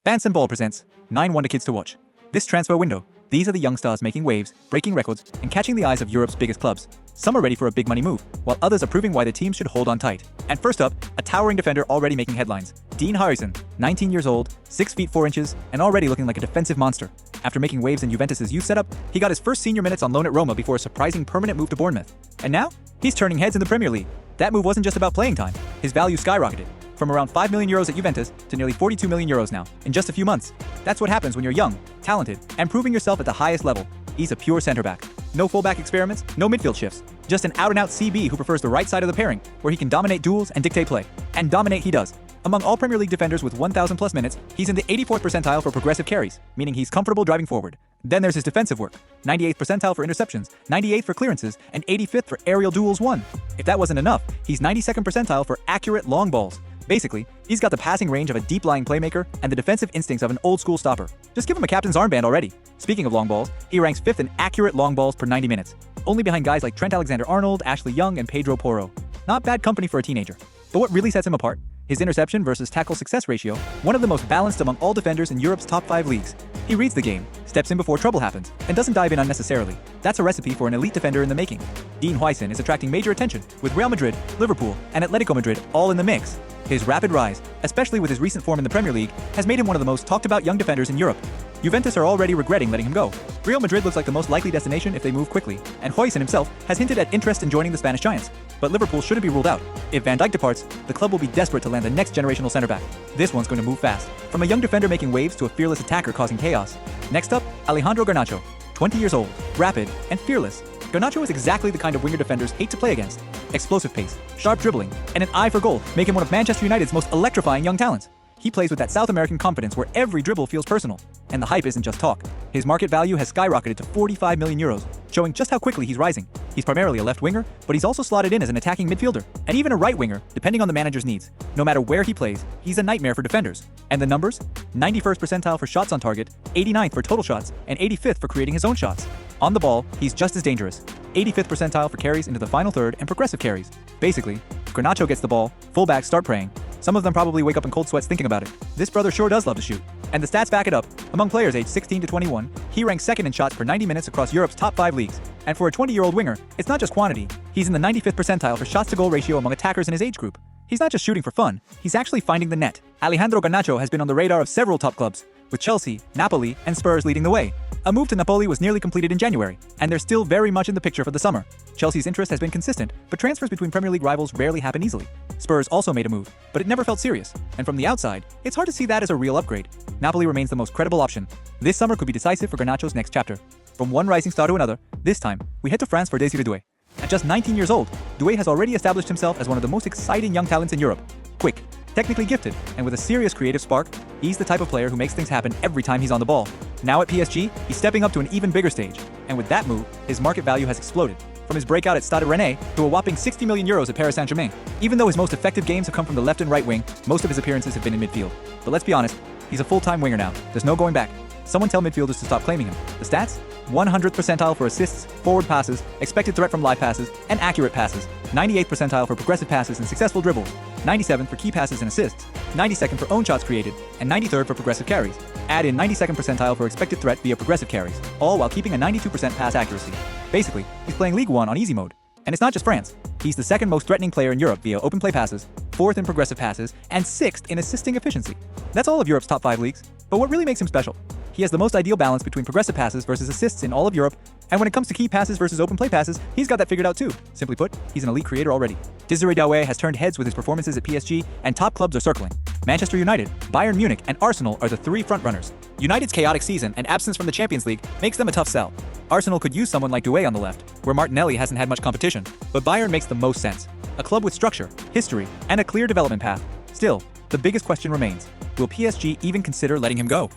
Bands & Ball presents 9 Wonderkids to watch. This transfer window, these are the young stars making waves, breaking records, and catching the eyes of Europe's biggest clubs. Some are ready for a big money move, while others are proving why the team should hold on tight. And first up, a towering defender already making headlines. Dean Huijsen, 19 years old, 6 feet 4 inches, and already looking like a defensive monster. After making waves in Juventus' youth setup, he got his first senior minutes on loan at Roma before a surprising permanent move to Bournemouth. And now, he's turning heads in the Premier League. That move wasn't just about playing time. His value skyrocketed, from around 5 million euros at Juventus to nearly 42 million euros now, in just a few months. That's what happens when you're young, talented, and proving yourself at the highest level. He's a pure center back. No fullback experiments, no midfield shifts. Just an out-and-out CB who prefers the right side of the pairing, where he can dominate duels and dictate play. And dominate he does. Among all Premier League defenders with 1,000 plus minutes, he's in the 84th percentile for progressive carries, meaning he's comfortable driving forward. Then there's his defensive work, 98th percentile for interceptions, 98th for clearances, and 85th for aerial duels won. If that wasn't enough, he's 92nd percentile for accurate long balls. Basically, he's got the passing range of a deep-lying playmaker and the defensive instincts of an old-school stopper. Just give him a captain's armband already. Speaking of long balls, he ranks 5th in accurate long balls per 90 minutes, only behind guys like Trent Alexander-Arnold, Ashley Young, and Pedro Porro. Not bad company for a teenager. But what really sets him apart? His interception versus tackle success ratio, one of the most balanced among all defenders in Europe's top 5 leagues. He reads the game, steps in before trouble happens, and doesn't dive in unnecessarily. That's a recipe for an elite defender in the making. Dean Huijsen is attracting major attention, with Real Madrid, Liverpool, and Atletico Madrid all in the mix. His rapid rise, especially with his recent form in the Premier League, has made him one of the most talked about young defenders in Europe. Juventus are already regretting letting him go. Real Madrid looks like the most likely destination if they move quickly, and Huijsen himself has hinted at interest in joining the Spanish Giants. But Liverpool shouldn't be ruled out. If Van Dijk departs, the club will be desperate to land the next generational center back. This one's going to move fast, from a young defender making waves to a fearless attacker causing chaos. Next up, Alejandro Garnacho, 20 years old, rapid, and fearless. Garnacho is exactly the kind of winger defenders hate to play against. Explosive pace, sharp dribbling, and an eye for goal make him one of Manchester United's most electrifying young talents. He plays with that South American confidence where every dribble feels personal. And the hype isn't just talk. His market value has skyrocketed to 45 million euros, showing just how quickly he's rising. He's primarily a left winger, but he's also slotted in as an attacking midfielder, and even a right winger, depending on the manager's needs. No matter where he plays, he's a nightmare for defenders. And the numbers? 91st percentile for shots on target, 89th for total shots, and 85th for creating his own shots. On the ball, he's just as dangerous. 85th percentile for carries into the final third and progressive carries. Basically, if Garnacho gets the ball, fullbacks start praying. Some of them probably wake up in cold sweats thinking about it. This brother sure does love to shoot. And the stats back it up. Among players aged 16 to 21, he ranks 2nd in shots per 90 minutes across Europe's top 5 leagues. And for a 20-year-old winger, it's not just quantity. He's in the 95th percentile for shots-to-goal ratio among attackers in his age group. He's not just shooting for fun, he's actually finding the net. Alejandro Garnacho has been on the radar of several top clubs, with Chelsea, Napoli, and Spurs leading the way. A move to Napoli was nearly completed in January, and they're still very much in the picture for the summer. Chelsea's interest has been consistent, but transfers between Premier League rivals rarely happen easily. Spurs also made a move, but it never felt serious, and from the outside, it's hard to see that as a real upgrade. Napoli remains the most credible option. This summer could be decisive for Garnacho's next chapter. From one rising star to another, this time, we head to France for Désiré Doué. At just 19 years old, Doué has already established himself as one of the most exciting young talents in Europe. Quick, technically gifted, and with a serious creative spark, he's the type of player who makes things happen every time he's on the ball. Now at PSG, he's stepping up to an even bigger stage, and with that move, his market value has exploded. From his breakout at Stade Rennais to a whopping 60 million euros at Paris Saint-Germain. Even though his most effective games have come from the left and right wing, most of his appearances have been in midfield. But let's be honest, he's a full-time winger now. There's no going back. Someone tell midfielders to stop claiming him. The stats? 100th percentile for assists, forward passes, expected threat from live passes, and accurate passes. 98th percentile for progressive passes and successful dribbles. 97th for key passes and assists. 92nd for own shots created, and 93rd for progressive carries. Add in 92nd percentile for expected threat via progressive carries, all while keeping a 92% pass accuracy. Basically, he's playing League 1 on easy mode. And it's not just France. He's the 2nd most threatening player in Europe via open play passes, 4th in progressive passes, and 6th in assisting efficiency. That's all of Europe's top 5 leagues. But what really makes him special? He has the most ideal balance between progressive passes versus assists in all of Europe, and when it comes to key passes versus open play passes, he's got that figured out too. Simply put, he's an elite creator already. Désiré Doué has turned heads with his performances at PSG, and top clubs are circling. Manchester United, Bayern Munich, and Arsenal are the 3 frontrunners. United's chaotic season and absence from the Champions League makes them a tough sell. Arsenal could use someone like Doué on the left, where Martinelli hasn't had much competition, but Bayern makes the most sense. A club with structure, history, and a clear development path. Still, the biggest question remains, will PSG even consider letting him go?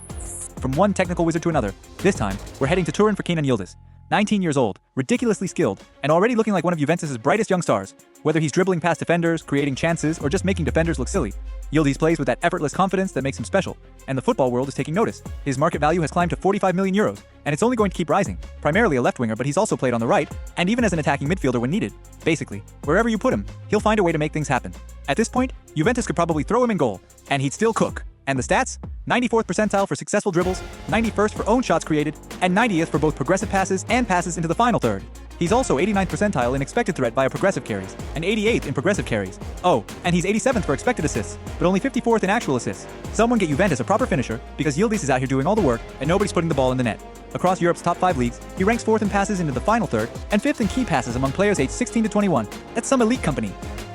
From one technical wizard to another, this time, we're heading to Turin for Kenan Yildiz. 19 years old, ridiculously skilled, and already looking like one of Juventus' brightest young stars. Whether he's dribbling past defenders, creating chances, or just making defenders look silly, Yildiz plays with that effortless confidence that makes him special, and the football world is taking notice. His market value has climbed to 45 million euros, and it's only going to keep rising. Primarily a left winger, but he's also played on the right, and even as an attacking midfielder when needed. Basically, wherever you put him, he'll find a way to make things happen. At this point, Juventus could probably throw him in goal, and he'd still cook. And the stats? 94th percentile for successful dribbles, 91st for own shots created, and 90th for both progressive passes and passes into the final third. He's also 89th percentile in expected threat via progressive carries, and 88th in progressive carries. Oh, and he's 87th for expected assists, but only 54th in actual assists. Someone get Juventus a proper finisher, because Yildiz is out here doing all the work, and nobody's putting the ball in the net. Across Europe's top 5 leagues, he ranks 4th in passes into the final third, and 5th in key passes among players aged 16 to 21. That's some elite company.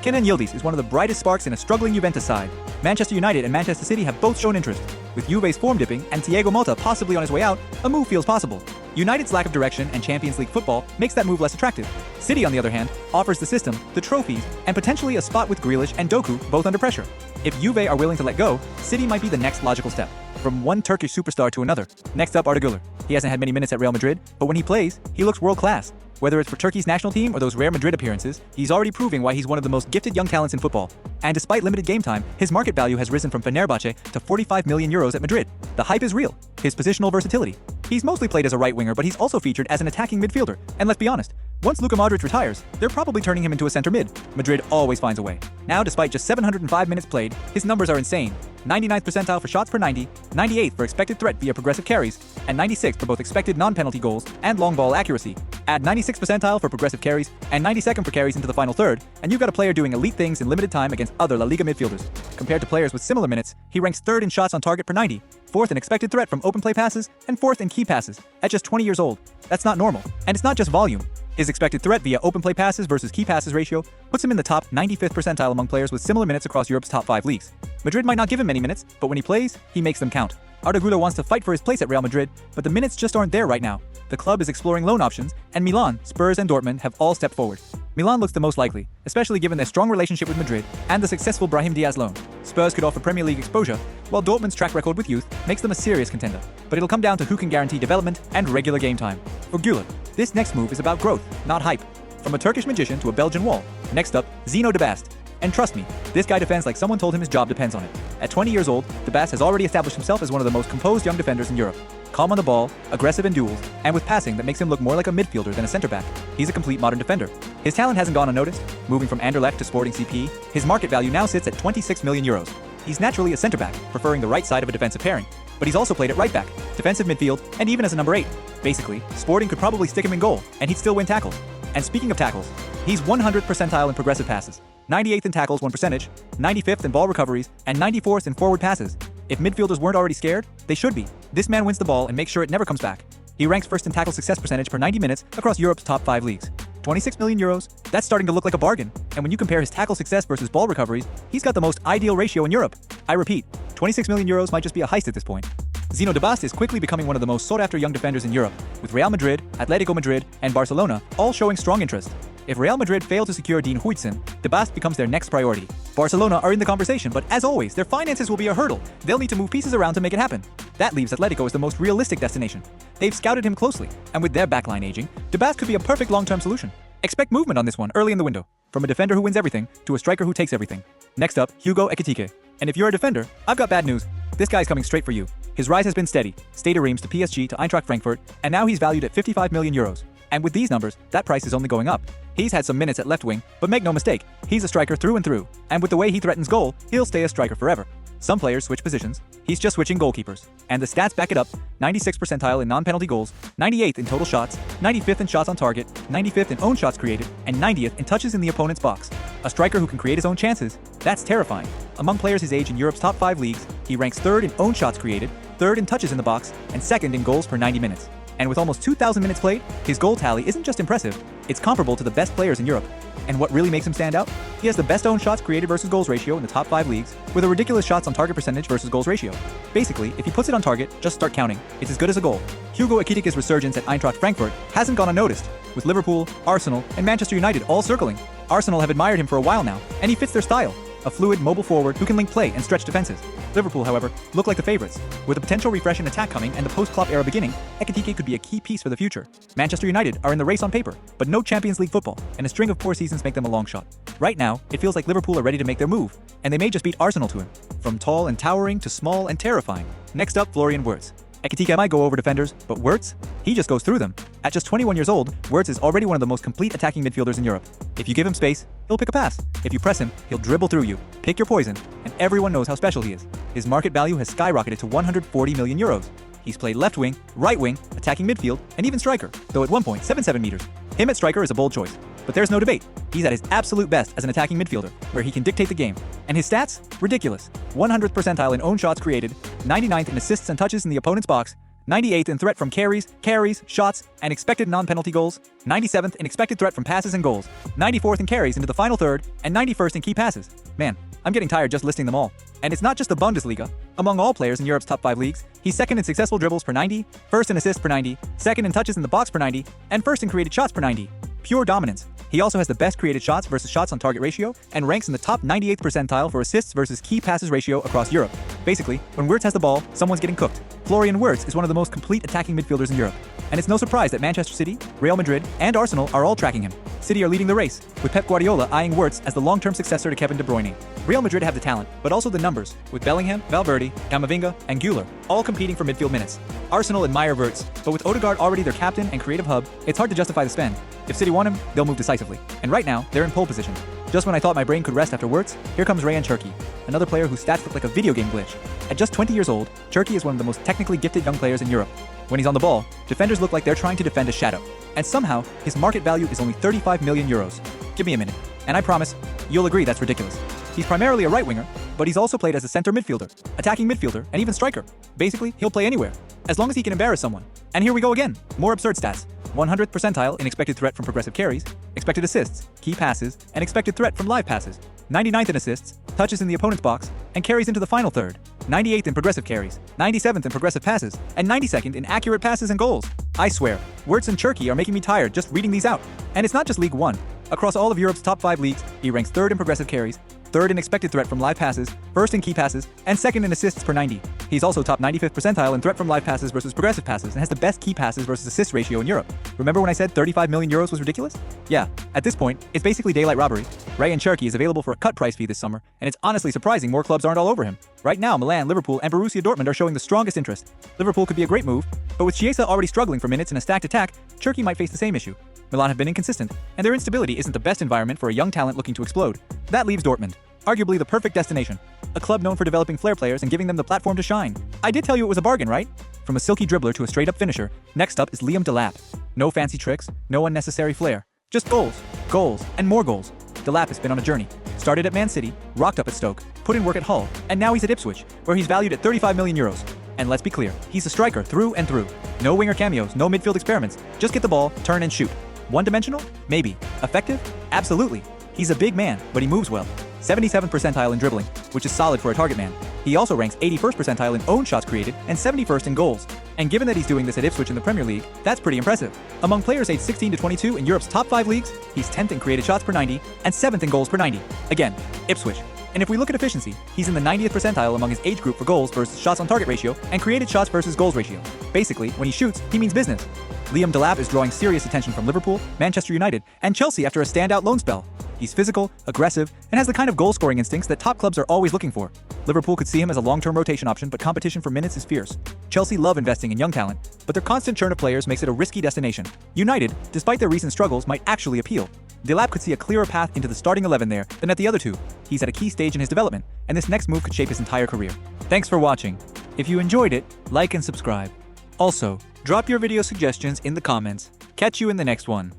Kenan Yildiz is one of the brightest sparks in a struggling Juventus side. Manchester United and Manchester City have both shown interest. With Juve's form dipping and Thiago Motta possibly on his way out, a move feels possible. United's lack of direction and Champions League football makes that move less attractive. City, on the other hand, offers the system, the trophies, and potentially a spot with Grealish and Doku both under pressure. If Juve are willing to let go, City might be the next logical step. From one Turkish superstar to another. Next up, Arda Güler. He hasn't had many minutes at Real Madrid, but when he plays, he looks world-class. Whether it's for Turkey's national team or those rare Madrid appearances, he's already proving why he's one of the most gifted young talents in football. And despite limited game time, his market value has risen from Fenerbahce to 45 million euros at Madrid. The hype is real. His positional versatility. He's mostly played as a right winger, but he's also featured as an attacking midfielder. And let's be honest, once Luka Modric retires, they're probably turning him into a center mid. Madrid always finds a way. Now, despite just 705 minutes played, his numbers are insane. 99th percentile for shots per 90, 98th for expected threat via progressive carries, and 96th for both expected non-penalty goals and long ball accuracy. Add 96th percentile for progressive carries and 92nd for carries into the final third, and you've got a player doing elite things in limited time against other La Liga midfielders. Compared to players with similar minutes, he ranks 3rd in shots on target per 90, 4th in expected threat from open play passes, and 4th in key passes, at just 20 years old. That's not normal. And it's not just volume. His expected threat via open play passes versus key passes ratio puts him in the top 95th percentile among players with similar minutes across Europe's top 5 leagues. Madrid might not give him many minutes, but when he plays, he makes them count. Arda Güler wants to fight for his place at Real Madrid, but the minutes just aren't there right now. The club is exploring loan options, and Milan, Spurs, and Dortmund have all stepped forward. Milan looks the most likely, especially given their strong relationship with Madrid and the successful Brahim Diaz loan. Spurs could offer Premier League exposure, while Dortmund's track record with youth makes them a serious contender. But it'll come down to who can guarantee development and regular game time. For Güler, this next move is about growth, not hype. From a Turkish magician to a Belgian wall. Next up, Zeno de Bast. And trust me, this guy defends like someone told him his job depends on it. At 20 years old, de Bast has already established himself as one of the most composed young defenders in Europe. Calm on the ball, aggressive in duels, and with passing that makes him look more like a midfielder than a center-back. He's a complete modern defender. His talent hasn't gone unnoticed. Moving from Anderlecht to Sporting CP, his market value now sits at 26 million euros. He's naturally a center-back, preferring the right side of a defensive pairing. But he's also played at right back, defensive midfield, and even as a number 8. Basically, Sporting could probably stick him in goal, and he'd still win tackles. And speaking of tackles, he's 100th percentile in progressive passes, 98th in tackles won percentage, 95th in ball recoveries, and 94th in forward passes. If midfielders weren't already scared, they should be. This man wins the ball and makes sure it never comes back. He ranks 1st in tackle success percentage per 90 minutes across Europe's top 5 leagues. 26 million euros, that's starting to look like a bargain. And when you compare his tackle success versus ball recoveries, he's got the most ideal ratio in Europe. I repeat, 26 million euros might just be a heist at this point. Zeno de Bast is quickly becoming one of the most sought-after young defenders in Europe, with Real Madrid, Atletico Madrid, and Barcelona all showing strong interest. If Real Madrid fail to secure Dean Huijsen, de Bast becomes their next priority. Barcelona are in the conversation, but as always, their finances will be a hurdle. They'll need to move pieces around to make it happen. That leaves Atletico as the most realistic destination. They've scouted him closely, and with their backline aging, de Bast could be a perfect long-term solution. Expect movement on this one early in the window, from a defender who wins everything to a striker who takes everything. Next up, Hugo Ekitike. And if you're a defender, I've got bad news. This guy's coming straight for you. His rise has been steady, Stade Reims to PSG to Eintracht Frankfurt, and now he's valued at 55 million euros. And with these numbers, that price is only going up. He's had some minutes at left wing, but make no mistake, he's a striker through and through. And with the way he threatens goal, he'll stay a striker forever. Some players switch positions. He's just switching goalkeepers. And the stats back it up. 96th percentile in non-penalty goals, 98th in total shots, 95th in shots on target, 95th in own shots created, and 90th in touches in the opponent's box. A striker who can create his own chances. That's terrifying. Among players his age in Europe's top 5 leagues, he ranks 3rd in own shots created, 3rd in touches in the box, and 2nd in goals per 90 minutes. And with almost 2,000 minutes played, his goal tally isn't just impressive, it's comparable to the best players in Europe. And what really makes him stand out? He has the best own shots created versus goals ratio in the top 5 leagues, with a ridiculous shots on target percentage versus goals ratio. Basically, if he puts it on target, just start counting. It's as good as a goal. Hugo Ekitike's resurgence at Eintracht Frankfurt hasn't gone unnoticed, with Liverpool, Arsenal, and Manchester United all circling. Arsenal have admired him for a while now, and he fits their style. A fluid, mobile forward who can link play and stretch defenses. Liverpool, however, look like the favorites. With a potential refresh in attack coming and the post-Klopp era beginning, Ekitike could be a key piece for the future. Manchester United are in the race on paper, but no Champions League football, and a string of poor seasons make them a long shot. Right now, it feels like Liverpool are ready to make their move, and they may just beat Arsenal to him. From tall and towering to small and terrifying. Next up, Florian Wirtz. Ekitike might go over defenders, but Wirtz? He just goes through them. At just 21 years old, Wirtz is already one of the most complete attacking midfielders in Europe. If you give him space, he'll pick a pass. If you press him, he'll dribble through you, pick your poison, and everyone knows how special he is. His market value has skyrocketed to 140 million euros. He's played left wing, right wing, attacking midfield, and even striker, though at 1.77 meters. Him at striker is a bold choice. But there's no debate. He's at his absolute best as an attacking midfielder, where he can dictate the game. And his stats? Ridiculous. 100th percentile in own shots created, 99th in assists and touches in the opponent's box, 98th in threat from carries, shots, and expected non-penalty goals, 97th in expected threat from passes and goals, 94th in carries into the final third, and 91st in key passes. Man, I'm getting tired just listing them all. And it's not just the Bundesliga. Among all players in Europe's top 5 leagues, he's second in successful dribbles per 90, first in assists per 90, second in touches in the box per 90, and first in created shots per 90. Pure dominance. He also has the best created shots versus shots on target ratio and ranks in the top 98th percentile for assists versus key passes ratio across Europe. Basically, when Wirtz has the ball, someone's getting cooked. Florian Wirtz is one of the most complete attacking midfielders in Europe. And it's no surprise that Manchester City, Real Madrid, and Arsenal are all tracking him. City are leading the race, with Pep Guardiola eyeing Wirtz as the long-term successor to Kevin De Bruyne. Real Madrid have the talent, but also the numbers, with Bellingham, Valverde, Camavinga, and Güler all competing for midfield minutes. Arsenal admire Wirtz, but with Odegaard already their captain and creative hub, it's hard to justify the spend. If City want him, they'll move decisively. And right now, they're in pole position. Just when I thought my brain could rest after Wirtz, here comes Rayan Cherki, another player whose stats look like a video game glitch. At just 20 years old, Cherki is one of the most technically gifted young players in Europe. When he's on the ball, defenders look like they're trying to defend a shadow. And somehow, his market value is only 35 million euros. Give me a minute, and I promise, you'll agree that's ridiculous. He's primarily a right winger, but he's also played as a center midfielder, attacking midfielder, and even striker. Basically, he'll play anywhere, as long as he can embarrass someone. And here we go again, more absurd stats. 100th percentile in expected threat from progressive carries, expected assists, key passes, and expected threat from live passes. 99th in assists, touches in the opponent's box, and carries into the final third. 98th in progressive carries, 97th in progressive passes, and 92nd in accurate passes and goals. I swear, Wirtz and Cherki are making me tired just reading these out. And it's not just League 1. Across all of Europe's top 5 leagues, he ranks 3rd in progressive carries, 3rd in expected threat from live passes, 1st in key passes, and 2nd in assists per 90. He's also top 95th percentile in threat from live passes versus progressive passes and has the best key passes versus assist ratio in Europe. Remember when I said 35 million euros was ridiculous? Yeah, at this point, it's basically daylight robbery. Rayan Cherki is available for a cut price fee this summer, and it's honestly surprising more clubs aren't all over him. Right now, Milan, Liverpool, and Borussia Dortmund are showing the strongest interest. Liverpool could be a great move, but with Chiesa already struggling for minutes in a stacked attack, Cherki might face the same issue. Milan have been inconsistent, and their instability isn't the best environment for a young talent looking to explode. That leaves Dortmund, arguably the perfect destination. A club known for developing flair players and giving them the platform to shine. I did tell you it was a bargain, right? From a silky dribbler to a straight-up finisher, next up is Liam Delap. No fancy tricks, no unnecessary flair. Just goals, goals, and more goals. Delap has been on a journey. Started at Man City, rocked up at Stoke, put in work at Hull, and now he's at Ipswich, where he's valued at 35 million euros. And let's be clear, he's a striker through and through. No winger cameos, no midfield experiments. Just get the ball, turn and shoot. One-dimensional? Maybe. Effective? Absolutely. He's a big man, but he moves well. 77th percentile in dribbling, which is solid for a target man. He also ranks 81st percentile in own shots created and 71st in goals. And given that he's doing this at Ipswich in the Premier League, that's pretty impressive. Among players aged 16 to 22 in Europe's top 5 leagues, he's 10th in created shots per 90 and 7th in goals per 90. Again, Ipswich. And if we look at efficiency, he's in the 90th percentile among his age group for goals versus shots on target ratio and created shots versus goals ratio. Basically, when he shoots, he means business. Liam Delap is drawing serious attention from Liverpool, Manchester United, and Chelsea after a standout loan spell. He's physical, aggressive, and has the kind of goal-scoring instincts that top clubs are always looking for. Liverpool could see him as a long-term rotation option, but competition for minutes is fierce. Chelsea love investing in young talent, but their constant churn of players makes it a risky destination. United, despite their recent struggles, might actually appeal. Delap could see a clearer path into the starting 11 there than at the other two. He's at a key stage in his development, and this next move could shape his entire career. Thanks for watching. If you enjoyed it, like and subscribe. Also, drop your video suggestions in the comments. Catch you in the next one.